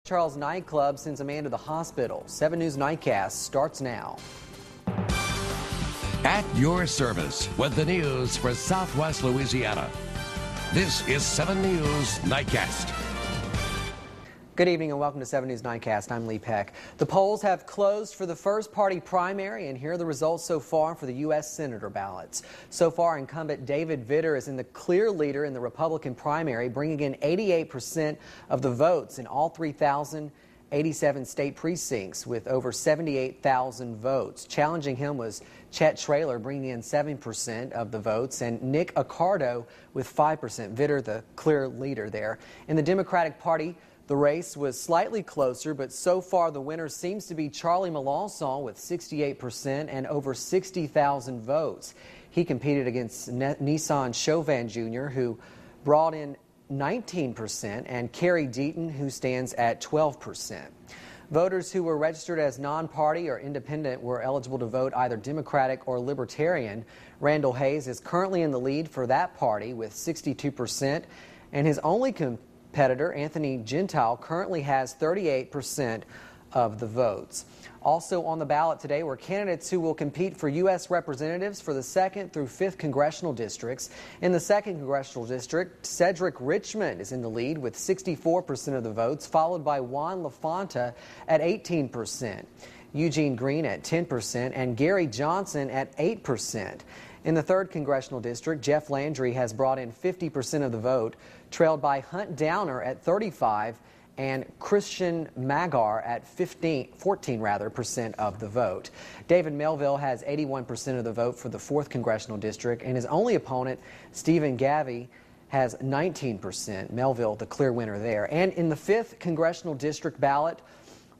Charles nightclub sends a man to the hospital. 7 News Nightcast starts now. At your service with the news for Southwest Louisiana. This is 7 News Nightcast. Good evening and welcome to 7 News Nightcast. I'm Lee Peck. The polls have closed for the first party primary, and here are the results so far for the U.S. Senator ballots. So far, incumbent David Vitter is in the clear leader in the Republican primary, bringing in 88% of the votes in all 3,087 state precincts with over 78,000 votes. Challenging him was Chet Traylor, bringing in 7% of the votes, and Nick Accardo with 5%. Vitter, the clear leader there. In the Democratic Party, the race was slightly closer, but so far the winner seems to be Charlie Melanson with 68% and over 60,000 votes. He competed against Nissan Chauvin Jr., who brought in 19%, and Kerry Deaton, who stands at 12%. Voters who were registered as non-party or independent were eligible to vote either Democratic or Libertarian. Randall Hayes is currently in the lead for that party with 62%, and his only competitor, Anthony Gentile, currently has 38% of the votes. Also on the ballot today were candidates who will compete for U.S. representatives for the 2nd through 5th congressional districts. In the 2nd congressional district, Cedric Richmond is in the lead with 64% of the votes, followed by Juan LaFonta at 18%, Eugene Green at 10%, and Gary Johnson at 8%. In the 3rd congressional district, Jeff Landry has brought in 50% of the vote, trailed by Hunt Downer at 35% and Christian Magar at 14% of the vote. David Melville has 81% of the vote for the 4th congressional district, and his only opponent, Stephen Gavey, has 19%. Melville, the clear winner there. And in the 5th congressional district ballot,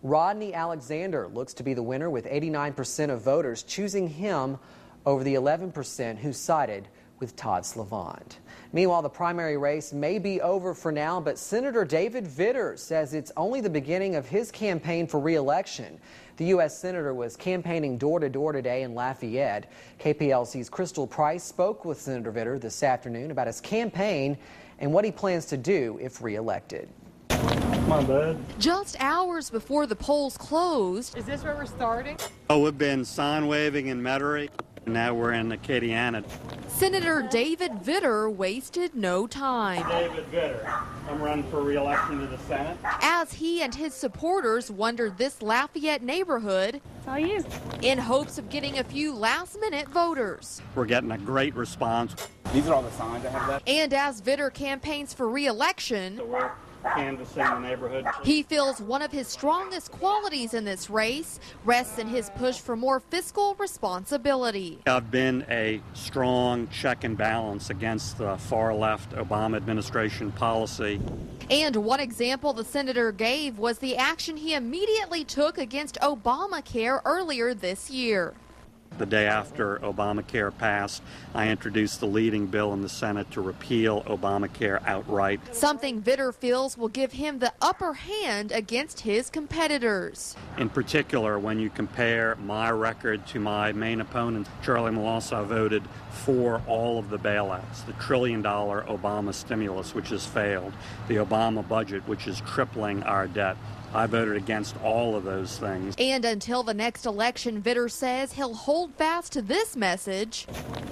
Rodney Alexander looks to be the winner with 89% of voters choosing him over the 11% who sided with Todd Slavond. Meanwhile, the primary race may be over for now, but Senator David Vitter says it's only the beginning of his campaign for re-election. The U.S. Senator was campaigning door-to-door today in Lafayette. KPLC's Crystal Price spoke with Senator Vitter this afternoon about his campaign and what he plans to do if re-elected. Come on, bud. Just hours before the polls closed. Is this where we're starting? Oh, we've been sign waving in Metairie. Now we're in Acadiana. Senator David Vitter wasted no time. David Vitter. I'm running for re-election to the Senate. As he and his supporters wandered this Lafayette neighborhood All you. in hopes of getting a few last-minute voters. We're getting a great response. These are all the signs I have that. And as Vitter campaigns for re-election, So we're canvassing the neighborhood. he feels one of his strongest qualities in this race rests in his push for more fiscal responsibility. I've been a strong check and balance against the far-left Obama administration policy. And one example the senator gave was the action he immediately took against Obamacare earlier this year. The day after Obamacare passed, I introduced the leading bill in the Senate to repeal Obamacare outright. Something Vitter feels will give him the upper hand against his competitors. In particular, when you compare my record to my main opponent, Charlie Melanson, voted for all of the bailouts, the $1 trillion Obama stimulus, which has failed, the Obama budget, which is tripling our debt. I voted against all of those things. And until the next election, Vitter says he'll hold fast to this message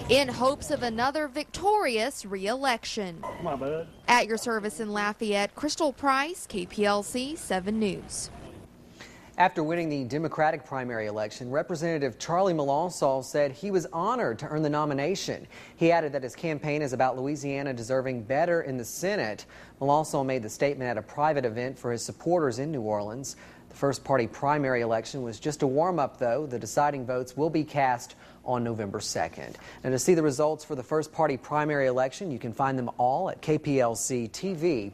in hopes of another victorious re-election. Come on, bud. At your service in Lafayette, Crystal Price, KPLC 7 News. After winning the Democratic primary election, Representative Charlie Melanson said he was honored to earn the nomination. He added that his campaign is about Louisiana deserving better in the Senate. Melanson made the statement at a private event for his supporters in New Orleans. The first party primary election was just a warm-up, though. The deciding votes will be cast on November 2nd. Now, to see the results for the first party primary election, you can find them all at kplctv.com.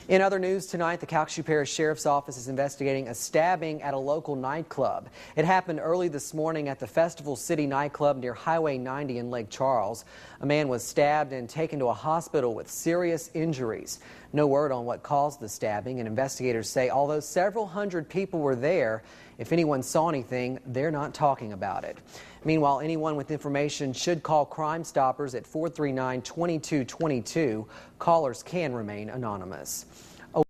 In other news tonight, the Calcasieu Parish Sheriff's Office is investigating a stabbing at a local nightclub. It happened early this morning at the Festival City nightclub near Highway 90 in Lake Charles. A man was stabbed and taken to a hospital with serious injuries. No word on what caused the stabbing, and investigators say although several hundred people were there, if anyone saw anything, they're not talking about it. Meanwhile, anyone with information should call Crime Stoppers at 439-2222. Callers can remain anonymous.